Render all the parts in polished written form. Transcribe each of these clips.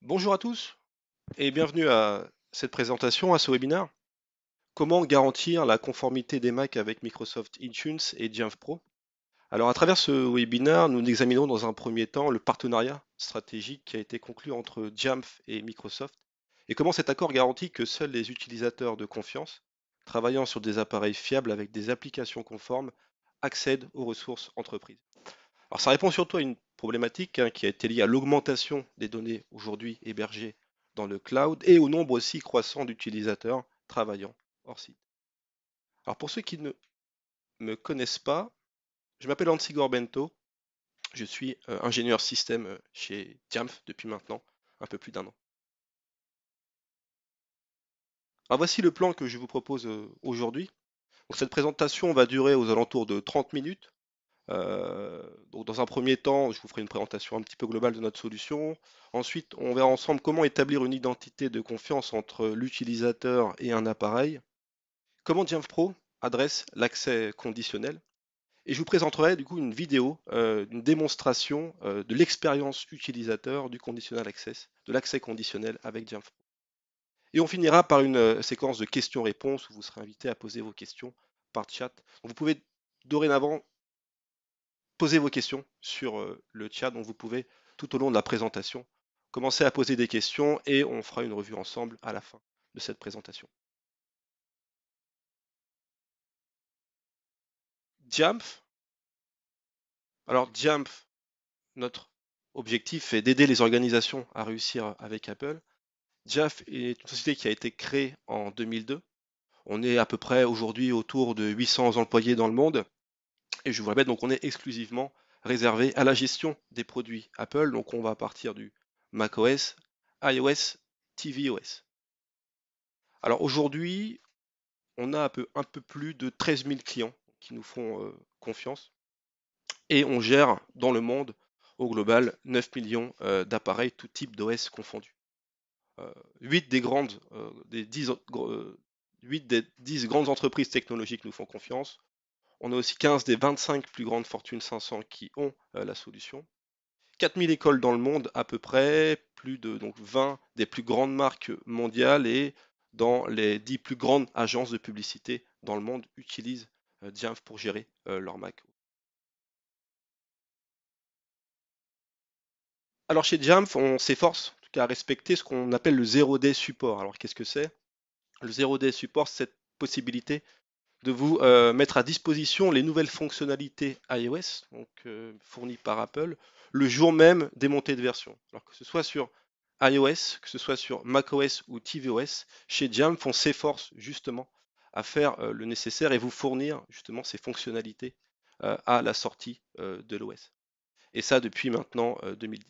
Bonjour à tous et bienvenue à cette présentation, à ce webinaire. Comment garantir la conformité des Mac avec Microsoft Intune et Jamf Pro? Alors à travers ce webinaire, nous examinons dans un premier temps le partenariat stratégique qui a été conclu entre Jamf et Microsoft et comment cet accord garantit que seuls les utilisateurs de confiance, travaillant sur des appareils fiables avec des applications conformes, accèdent aux ressources entreprises. Alors ça répond surtout à une problématique qui a été liée à l'augmentation des données aujourd'hui hébergées dans le cloud et au nombre aussi croissant d'utilisateurs travaillant hors site. Alors pour ceux qui ne me connaissent pas, je m'appelle Ansigor Bento, je suis ingénieur système chez Jamf depuis maintenant un peu plus d'un an. Alors voici le plan que je vous propose aujourd'hui. Donc cette présentation va durer aux alentours de 30 minutes. Donc dans un premier temps, je vous ferai une présentation un petit peu globale de notre solution. Ensuite, on verra ensemble comment établir une identité de confiance entre l'utilisateur et un appareil. Comment Jamf Pro adresse l'accès conditionnel. Et je vous présenterai du coup une vidéo, une démonstration de l'expérience utilisateur du conditional access, de l'accès conditionnel avec Jamf Pro. Et on finira par une séquence de questions-réponses où vous serez invité à poser vos questions par chat. Donc vous pouvez dorénavant posez vos questions sur le chat, donc vous pouvez tout au long de la présentation commencer à poser des questions et on fera une revue ensemble à la fin de cette présentation. Jamf. Alors Jamf, notre objectif est d'aider les organisations à réussir avec Apple. Jamf est une société qui a été créée en 2002. On est à peu près aujourd'hui autour de 800 employés dans le monde. Et je vous répète, donc on est exclusivement réservé à la gestion des produits Apple. Donc on va partir du macOS, iOS, tvOS. Alors aujourd'hui, on a un peu plus de 13 000 clients qui nous font confiance et on gère dans le monde au global 9 millions d'appareils, tout type d'OS confondus. 8 des grandes, des 10, 8 des 10 grandes entreprises technologiques nous font confiance. On a aussi 15 des 25 plus grandes Fortune 500 qui ont la solution. 4000 écoles dans le monde à peu près, plus de donc 20 des plus grandes marques mondiales et dans les 10 plus grandes agences de publicité dans le monde utilisent Jamf pour gérer leur Mac. Alors chez Jamf, on s'efforce en tout cas à respecter ce qu'on appelle le 0D support. Alors qu'est-ce que c'est? Le 0D support, c'est cette possibilité de vous mettre à disposition les nouvelles fonctionnalités iOS, donc fournies par Apple, le jour même des montées de version. Alors que ce soit sur iOS, que ce soit sur macOS ou tvOS, chez Jamf, on s'efforce justement à faire le nécessaire et vous fournir justement ces fonctionnalités à la sortie de l'OS. Et ça depuis maintenant 2010.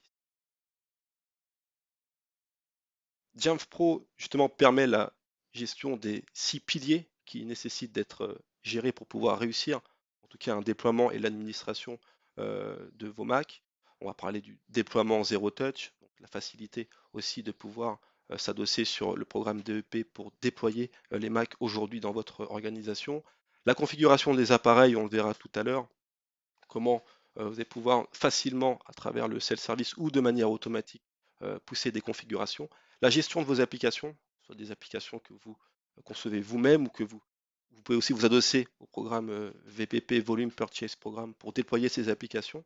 Jamf Pro justement permet la gestion des 6 piliers qui nécessitent d'être gérés pour pouvoir réussir, en tout cas un déploiement et l'administration de vos Mac. On va parler du déploiement zéro touch, donc la facilité aussi de pouvoir s'adosser sur le programme DEP pour déployer les Mac aujourd'hui dans votre organisation. La configuration des appareils, on le verra tout à l'heure, comment vous allez pouvoir facilement, à travers le self-service ou de manière automatique, pousser des configurations. La gestion de vos applications, soit des applications que vous concevez vous-même ou que vous pouvez aussi vous adosser au programme VPP, Volume Purchase Programme, pour déployer ces applications.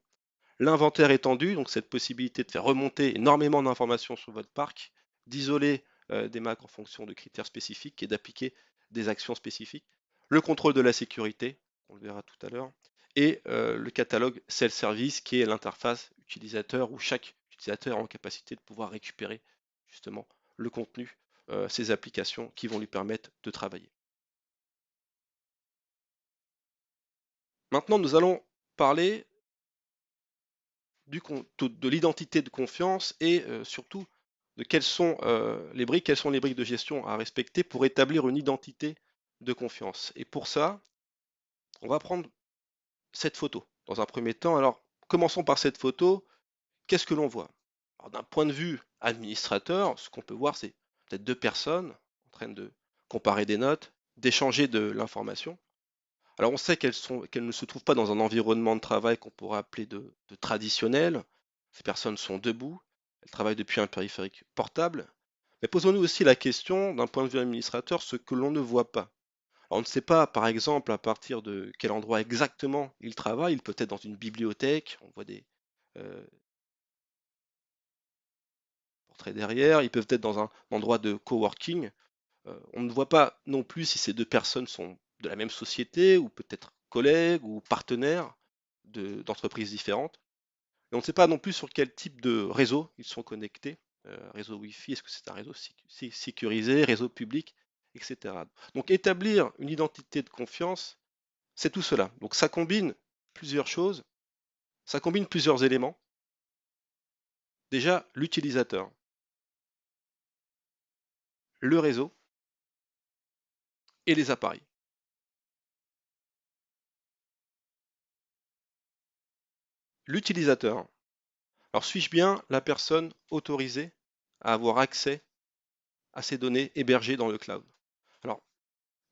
L'inventaire étendu, donc cette possibilité de faire remonter énormément d'informations sur votre parc, d'isoler des Macs en fonction de critères spécifiques et d'appliquer des actions spécifiques. Le contrôle de la sécurité, on le verra tout à l'heure, et le catalogue self-service qui est l'interface utilisateur où chaque utilisateur est en capacité de pouvoir récupérer justement le contenu, ces applications qui vont lui permettre de travailler. Maintenant, nous allons parler de l'identité de confiance et surtout de quelles sont quelles sont les briques de gestion à respecter pour établir une identité de confiance. Et pour ça, on va prendre cette photo dans un premier temps. Alors, commençons par cette photo. Qu'est-ce que l'on voit? D'un point de vue administrateur, ce qu'on peut voir, c'est peut-être deux personnes en train de comparer des notes, d'échanger de l'information. Alors on sait qu'elles ne se trouvent pas dans un environnement de travail qu'on pourrait appeler de traditionnel. Ces personnes sont debout, elle travaille depuis un périphérique portable. Mais posons-nous aussi la question, d'un point de vue administrateur, ce que l'on ne voit pas. Alors, on ne sait pas, par exemple, à partir de quel endroit exactement il travaille. Il peut être dans une bibliothèque, on voit des portraits derrière. Ils peuvent être dans un endroit de coworking. On ne voit pas non plus si ces deux personnes sont de la même société ou peut-être collègues ou partenaires d'entreprises différentes. Et on ne sait pas non plus sur quel type de réseau ils sont connectés. Réseau Wi-Fi, est-ce que c'est un réseau sécurisé, réseau public, etc. Donc établir une identité de confiance, c'est tout cela. Donc ça combine plusieurs choses, ça combine plusieurs éléments. Déjà, l'utilisateur, le réseau et les appareils. L'utilisateur. Alors suis-je bien la personne autorisée à avoir accès à ces données hébergées dans le cloud? Alors,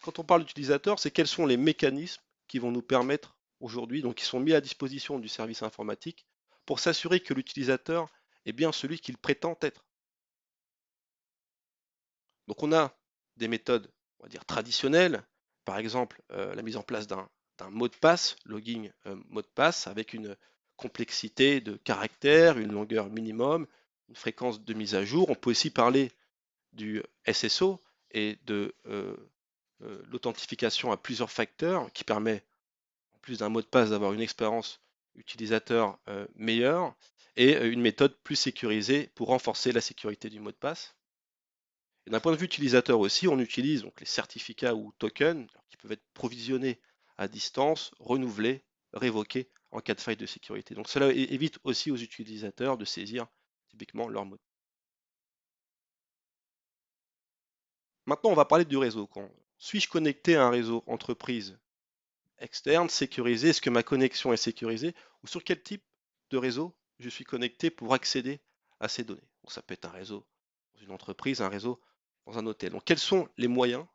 quand on parle d'utilisateur, c'est quels sont les mécanismes qui vont nous permettre aujourd'hui, donc qui sont mis à disposition du service informatique, pour s'assurer que l'utilisateur est bien celui qu'il prétend être. Donc on a des méthodes, on va dire traditionnelles, par exemple la mise en place d'un mot de passe, logging mot de passe, avec une complexité de caractères, une longueur minimum, une fréquence de mise à jour. On peut aussi parler du SSO et de l'authentification à plusieurs facteurs qui permet, en plus d'un mot de passe, d'avoir une expérience utilisateur meilleure et une méthode plus sécurisée pour renforcer la sécurité du mot de passe. Et d'un point de vue utilisateur aussi, on utilise donc les certificats ou tokens qui peuvent être provisionnés à distance, renouvelés, révoqués en cas de faille de sécurité. Donc cela évite aussi aux utilisateurs de saisir typiquement leur mot. Maintenant, on va parler du réseau. Suis-je connecté à un réseau entreprise externe, sécurisé? Est-ce que ma connexion est sécurisée? Ou sur quel type de réseau je suis connecté pour accéder à ces données? Donc, ça peut être un réseau dans une entreprise, un réseau dans un hôtel. Donc, quels sont les moyens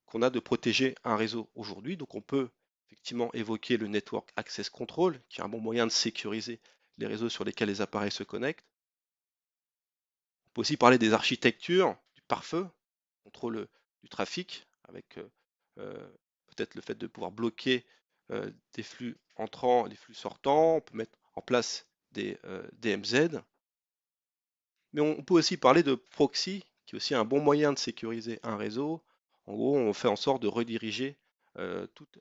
qu'on a de protéger un réseau aujourd'hui? Donc, on peut effectivement évoquer le Network Access Control, qui est un bon moyen de sécuriser les réseaux sur lesquels les appareils se connectent. On peut aussi parler des architectures, du pare-feu, contrôle du trafic, avec peut-être le fait de pouvoir bloquer des flux entrants, des flux sortants. On peut mettre en place des DMZ. Mais on peut aussi parler de proxy, qui est aussi un bon moyen de sécuriser un réseau. En gros, on fait en sorte de rediriger toutes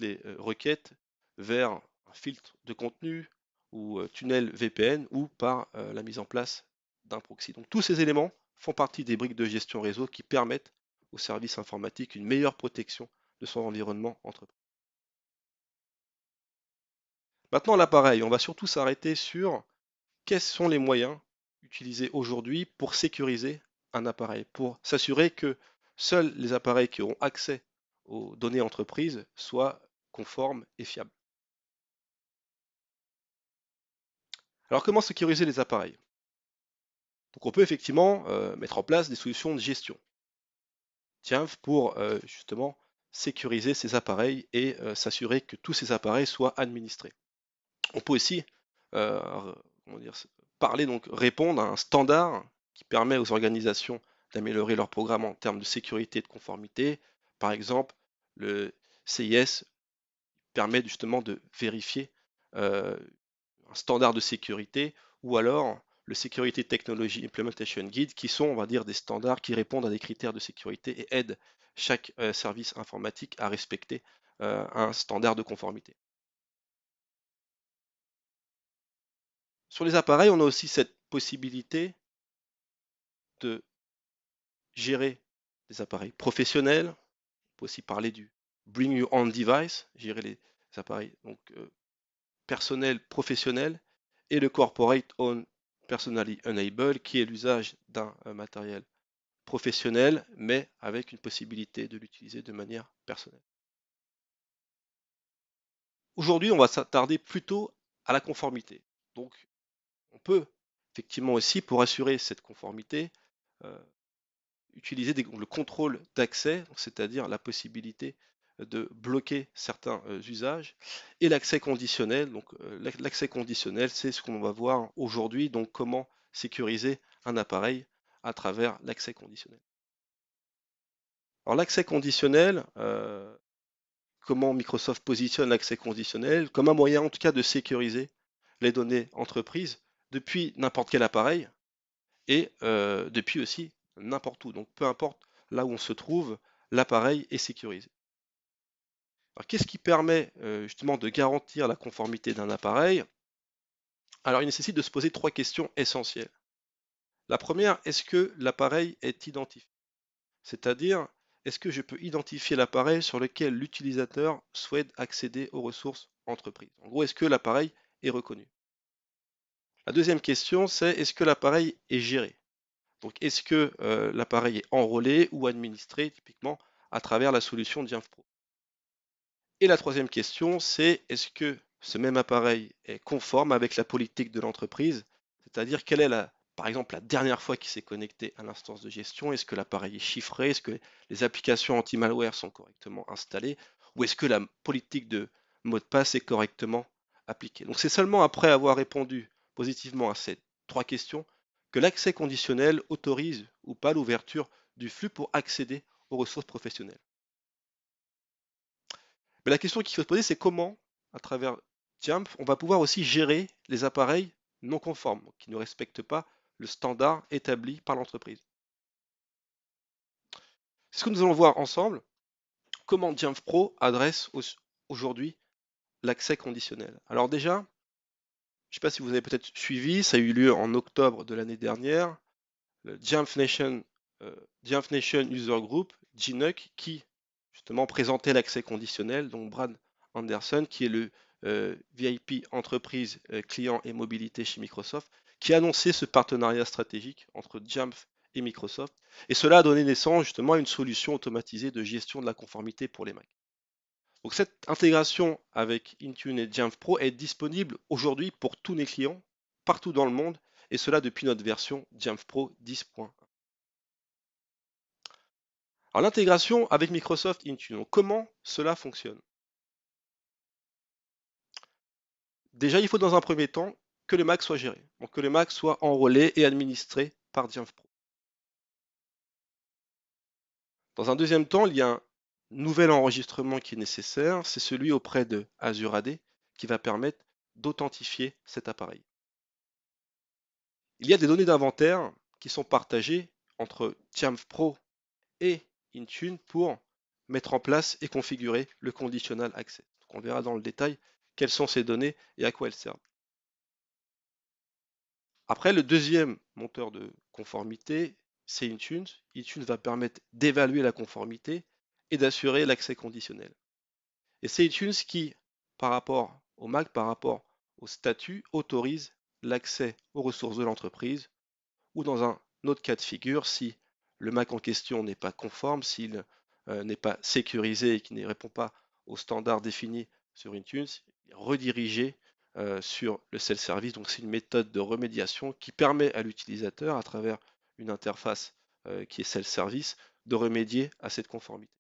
les requêtes vers un filtre de contenu ou tunnel VPN ou par la mise en place d'un proxy. Donc tous ces éléments font partie des briques de gestion réseau qui permettent au service informatique une meilleure protection de son environnement entreprise. Maintenant, l'appareil, on va surtout s'arrêter sur quels sont les moyens utilisés aujourd'hui pour sécuriser un appareil, pour s'assurer que seuls les appareils qui auront accès aux données entreprises soient conformes et fiables. Alors comment sécuriser les appareils? Donc on peut effectivement mettre en place des solutions de gestion, tiens, pour justement sécuriser ces appareils et s'assurer que tous ces appareils soient administrés. On peut aussi euh, comment dire, parler, donc répondre à un standard qui permet aux organisations d'améliorer leur programme en termes de sécurité et de conformité. Par exemple, le CIS permet justement de vérifier un standard de sécurité ou alors le Security Technology Implementation Guide qui sont, on va dire, des standards qui répondent à des critères de sécurité et aident chaque service informatique à respecter un standard de conformité. Sur les appareils, on a aussi cette possibilité de gérer des appareils professionnels. On peut aussi parler du Bring Your Own Device, gérer les appareils donc, personnels, professionnels, et le Corporate Own Personally Enabled, qui est l'usage d'un matériel professionnel, mais avec une possibilité de l'utiliser de manière personnelle. Aujourd'hui, on va s'attarder plutôt à la conformité. Donc, on peut effectivement aussi, pour assurer cette conformité, euh, utiliser le contrôle d'accès, c'est-à-dire la possibilité de bloquer certains usages, et l'accès conditionnel. Donc l'accès conditionnel, c'est ce qu'on va voir aujourd'hui, donc comment sécuriser un appareil à travers l'accès conditionnel. Alors l'accès conditionnel, comment Microsoft positionne l'accès conditionnel comme un moyen en tout cas de sécuriser les données entreprises depuis n'importe quel appareil et depuis aussi n'importe où. Donc peu importe là où on se trouve, l'appareil est sécurisé. Alors qu'est-ce qui permet justement de garantir la conformité d'un appareil? Alors il nécessite de se poser trois questions essentielles. La première, est-ce que l'appareil est identifié? C'est-à-dire, est-ce que je peux identifier l'appareil sur lequel l'utilisateur souhaite accéder aux ressources entreprises? En gros, est-ce que l'appareil est reconnu? La deuxième question, c'est est-ce que l'appareil est géré? Donc, est-ce que l'appareil est enrôlé ou administré, typiquement, à travers la solution Jamf Pro? Et la troisième question, c'est est-ce que ce même appareil est conforme avec la politique de l'entreprise? C'est-à-dire, quelle est par exemple, la dernière fois qu'il s'est connecté à l'instance de gestion? Est-ce que l'appareil est chiffré? Est-ce que les applications anti-malware sont correctement installées? Ou est-ce que la politique de mot de passe est correctement appliquée? Donc, c'est seulement après avoir répondu positivement à ces trois questions que l'accès conditionnel autorise ou pas l'ouverture du flux pour accéder aux ressources professionnelles. Mais la question qu'il faut se poser, c'est comment, à travers Jamf, on va pouvoir aussi gérer les appareils non conformes, qui ne respectent pas le standard établi par l'entreprise. C'est ce que nous allons voir ensemble, comment Jamf Pro adresse aujourd'hui l'accès conditionnel. Alors déjà, je ne sais pas si vous avez peut-être suivi, ça a eu lieu en octobre de l'année dernière, le Jamf Nation User Group, GNUC, qui justement présentait l'accès conditionnel, donc Brad Anderson, qui est le VIP entreprise, client et mobilité chez Microsoft, qui a annoncé ce partenariat stratégique entre Jamf et Microsoft. Et cela a donné naissance justement à une solution automatisée de gestion de la conformité pour les Mac. Donc cette intégration avec Intune et Jamf Pro est disponible aujourd'hui pour tous les clients, partout dans le monde, et cela depuis notre version Jamf Pro 10.1. Alors l'intégration avec Microsoft Intune, donc, comment cela fonctionne? Déjà, il faut dans un premier temps que le Mac soit géré, donc que le Mac soit enrôlé et administré par Jamf Pro. Dans un deuxième temps, il y a un nouvel enregistrement qui est nécessaire, c'est celui auprès de Azure AD qui va permettre d'authentifier cet appareil. Il y a des données d'inventaire qui sont partagées entre Jamf Pro et Intune pour mettre en place et configurer le conditional access. Donc on verra dans le détail quelles sont ces données et à quoi elles servent. Après, le deuxième monteur de conformité, c'est Intune. Intune va permettre d'évaluer la conformité et d'assurer l'accès conditionnel. Et c'est Intune qui, par rapport au Mac, par rapport au statut, autorise l'accès aux ressources de l'entreprise ou dans un autre cas de figure, si le Mac en question n'est pas conforme, s'il n'est pas sécurisé et qu'il ne répond pas aux standards définis sur Intune, il est redirigé sur le self-service. Donc c'est une méthode de remédiation qui permet à l'utilisateur, à travers une interface qui est self-service, de remédier à cette conformité.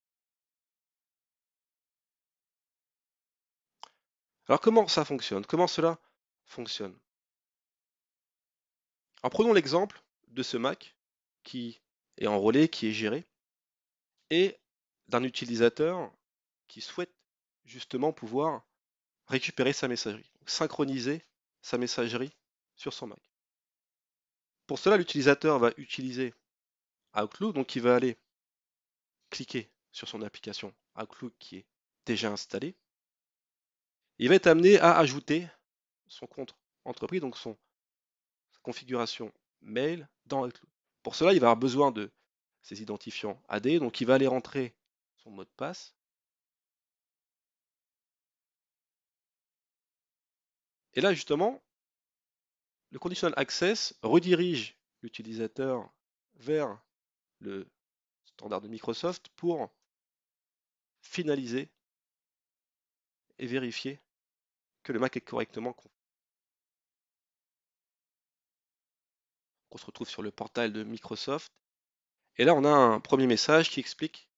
Alors comment ça fonctionne? Comment cela fonctionne? Alors prenons l'exemple de ce Mac qui est enrôlé, qui est géré, et d'un utilisateur qui souhaite justement pouvoir récupérer sa messagerie, synchroniser sa messagerie sur son Mac. Pour cela, l'utilisateur va utiliser Outlook, donc il va aller cliquer sur son application Outlook qui est déjà installée. Il va être amené à ajouter son compte entreprise, donc sa configuration mail dans Outlook. Pour cela, il va avoir besoin de ses identifiants AD, donc il va aller rentrer son mot de passe. Et là, justement, le conditional access redirige l'utilisateur vers le standard de Microsoft pour finaliser et vérifier que le Mac est correctement configuré. On se retrouve sur le portail de Microsoft. Et là, on a un premier message qui explique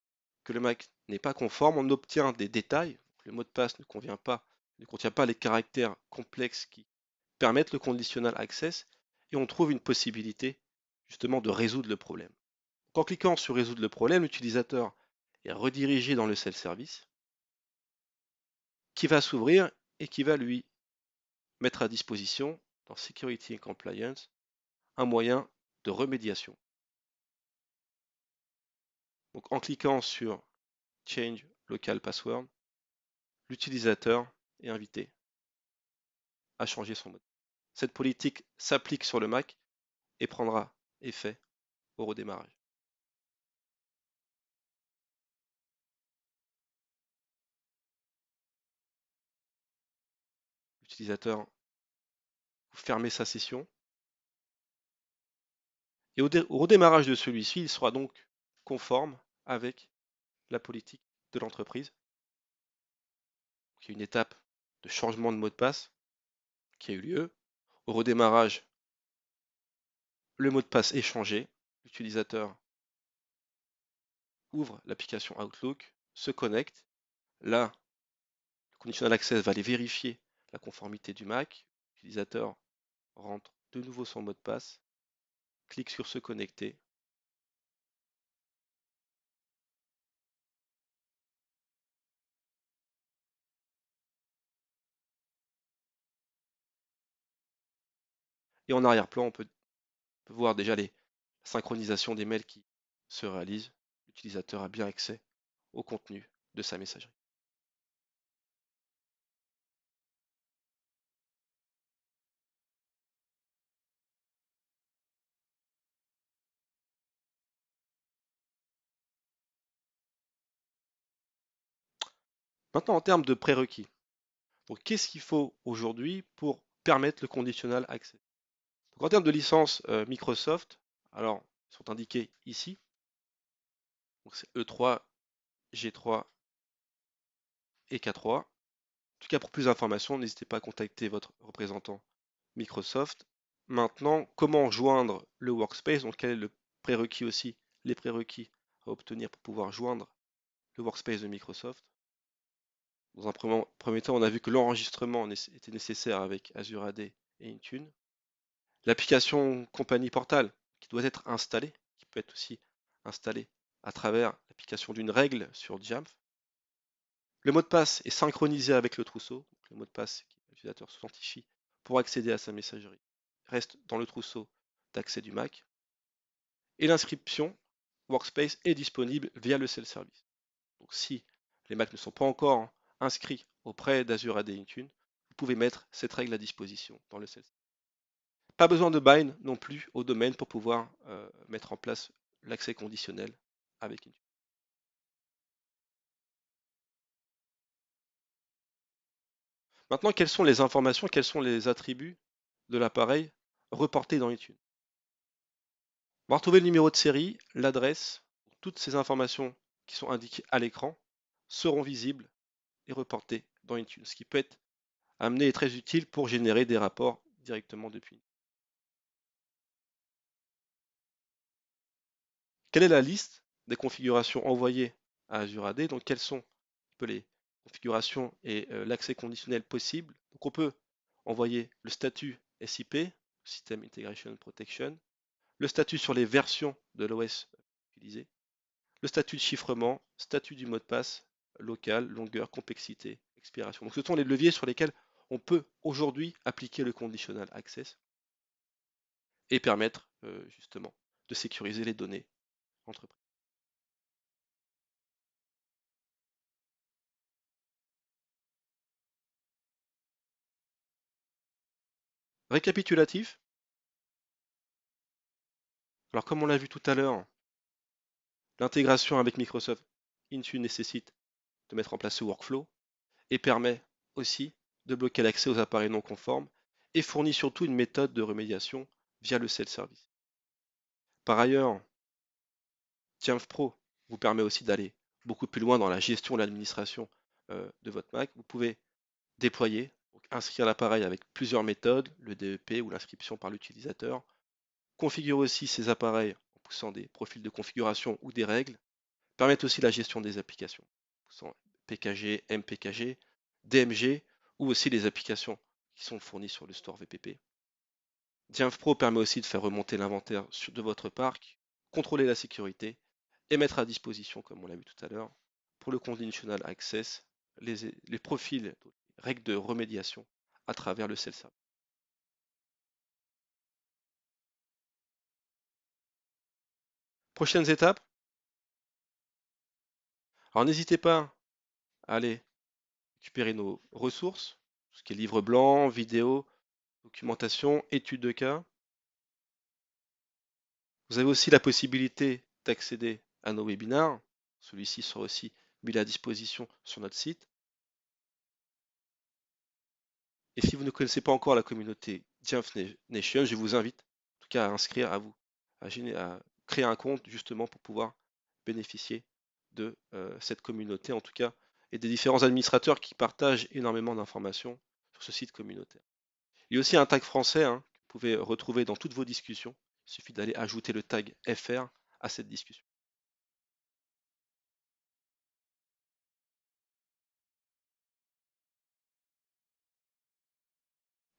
que le Mac n'est pas conforme. On obtient des détails. Le mot de passe ne contient pas les caractères complexes qui permettent le conditional access. et on trouve une possibilité justement de résoudre le problème. En cliquant sur résoudre le problème, l'utilisateur est redirigé dans le self-service qui va s'ouvrir et qui va lui mettre à disposition dans Security and Compliance un moyen de remédiation. Donc en cliquant sur Change Local Password, l'utilisateur est invité à changer son mot. Cette politique s'applique sur le Mac et prendra effet au redémarrage. L'utilisateur, vous fermez sa session et au redémarrage de celui-ci, il sera donc conforme avec la politique de l'entreprise. Il y a une étape de changement de mot de passe qui a eu lieu. Au redémarrage, le mot de passe est changé. L'utilisateur ouvre l'application Outlook, se connecte. Là, le Conditional Access va aller vérifier la conformité du Mac. L'utilisateur rentre de nouveau son mot de passe, clique sur se connecter. Et en arrière-plan, on peut voir déjà les synchronisations des mails qui se réalisent. L'utilisateur a bien accès au contenu de sa messagerie. Maintenant, en termes de prérequis. Donc, qu'est-ce qu'il faut aujourd'hui pour permettre le conditional access? Donc, en termes de licence Microsoft, alors, ils sont indiqués ici. Donc, c'est E3, G3 et K3. En tout cas, pour plus d'informations, n'hésitez pas à contacter votre représentant Microsoft. Maintenant, comment joindre le workspace? Donc, quel est le prérequis aussi, les prérequis à obtenir pour pouvoir joindre le workspace de Microsoft? Dans un premier temps, on a vu que l'enregistrement était nécessaire avec Azure AD et Intune. L'application Compagnie Portal qui doit être installée, qui peut être aussi installée à travers l'application d'une règle sur Jamf. Le mot de passe est synchronisé avec le trousseau. Le mot de passe que l'utilisateur s'authentifie pour accéder à sa messagerie reste dans le trousseau d'accès du Mac. Et l'inscription Workspace est disponible via le self-service. Donc si les Macs ne sont pas encore inscrits auprès d'Azure AD Intune, vous pouvez mettre cette règle à disposition dans le self-service. Pas besoin de bind non plus au domaine pour pouvoir mettre en place l'accès conditionnel avec Intune. Maintenant, quelles sont les informations, quels sont les attributs de l'appareil reportés dans Intune? On va retrouver le numéro de série, l'adresse, toutes ces informations qui sont indiquées à l'écran seront visibles et reportées dans Intune, ce qui peut être amené et très utile pour générer des rapports directement depuis. Quelle est la liste des configurations envoyées à Azure AD? Donc, quelles sont les configurations et l'accès conditionnel possible? Donc, on peut envoyer le statut SIP, System Integration Protection, le statut sur les versions de l'OS utilisées, le statut de chiffrement, statut du mot de passe, local, longueur, complexité, expiration. Donc, ce sont les leviers sur lesquels on peut aujourd'hui appliquer le conditional access et permettre justement de sécuriser les données entreprises. Récapitulatif. Alors comme on l'a vu tout à l'heure, l'intégration avec Microsoft Intune nécessite de mettre en place ce workflow et permet aussi de bloquer l'accès aux appareils non conformes et fournit surtout une méthode de remédiation via le self-service. Par ailleurs, Jamf Pro vous permet aussi d'aller beaucoup plus loin dans la gestion et l'administration de votre Mac. Vous pouvez déployer, donc inscrire l'appareil avec plusieurs méthodes, le DEP ou l'inscription par l'utilisateur. Configurer aussi ces appareils en poussant des profils de configuration ou des règles. Permettre aussi la gestion des applications, en poussant PKG, MPKG, DMG ou aussi les applications qui sont fournies sur le store VPP. Jamf Pro permet aussi de faire remonter l'inventaire de votre parc, contrôler la sécurité et mettre à disposition, comme on l'a vu tout à l'heure, pour le conditional access, les profils, les règles de remédiation à travers le self-service. Prochaines étapes. Alors n'hésitez pas à aller récupérer nos ressources, ce qui est livre blanc, vidéo, documentation, études de cas. Vous avez aussi la possibilité d'accéder à nos webinaires. Celui-ci sera aussi mis à disposition sur notre site. Et si vous ne connaissez pas encore la communauté Jamf Nation, je vous invite en tout cas à inscrire à vous, à créer un compte justement pour pouvoir bénéficier de cette communauté en tout cas et des différents administrateurs qui partagent énormément d'informations sur ce site communautaire. Il y a aussi un tag français hein, que vous pouvez retrouver dans toutes vos discussions. Il suffit d'aller ajouter le tag FR à cette discussion.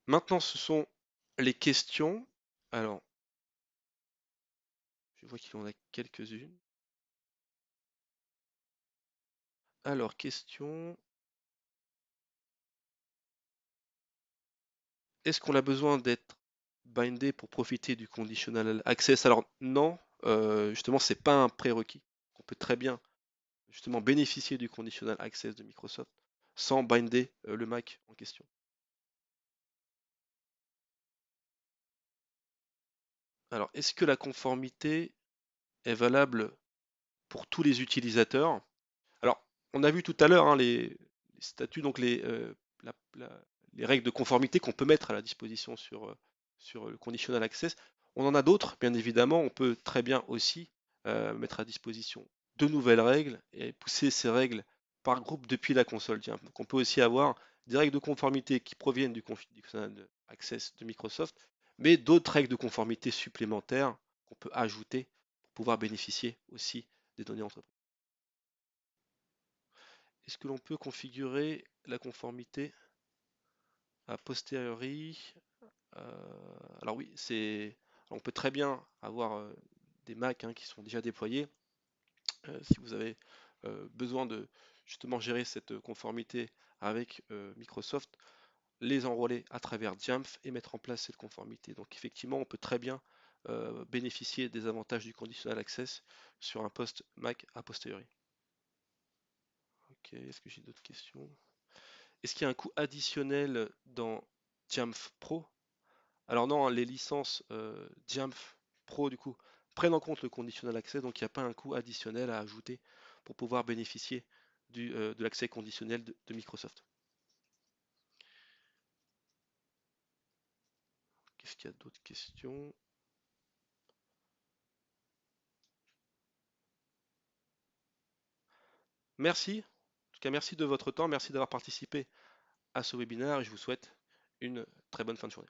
Maintenant, ce sont les questions. Alors, je vois qu'il y en a quelques-unes. Alors, question. Est-ce qu'on a besoin d'être bindé pour profiter du conditional access? Alors non, justement, c'est pas un prérequis. On peut très bien justement bénéficier du conditional access de Microsoft sans binder le Mac en question. Alors, est-ce que la conformité est valable pour tous les utilisateurs? Alors, on a vu tout à l'heure hein, les statuts, donc les règles de conformité qu'on peut mettre à la disposition sur le conditional access. On en a d'autres, bien évidemment. On peut très bien aussi mettre à disposition de nouvelles règles et pousser ces règles par groupe depuis la console. Tiens, donc on peut aussi avoir des règles de conformité qui proviennent du conditional access de Microsoft, mais d'autres règles de conformité supplémentaires qu'on peut ajouter pour pouvoir bénéficier aussi des données entreprises. Est-ce que l'on peut configurer la conformité a posteriori? Alors oui, on peut très bien avoir des Mac hein, qui sont déjà déployés. Si vous avez besoin de justement gérer cette conformité avec Microsoft, les enrôler à travers Jamf et mettre en place cette conformité. Donc effectivement, on peut très bien bénéficier des avantages du conditional access sur un poste Mac a posteriori. Ok, est-ce que j'ai d'autres questions? Est-ce qu'il y a un coût additionnel dans Jamf Pro? Alors non, hein, les licences Jamf Pro du coup prennent en compte le conditional access, donc il n'y a pas un coût additionnel à ajouter pour pouvoir bénéficier de l'accès conditionnel de Microsoft. Qu'est-ce qu'il y a d'autres questions? Merci, en tout cas merci de votre temps, merci d'avoir participé à ce webinaire et je vous souhaite une très bonne fin de journée.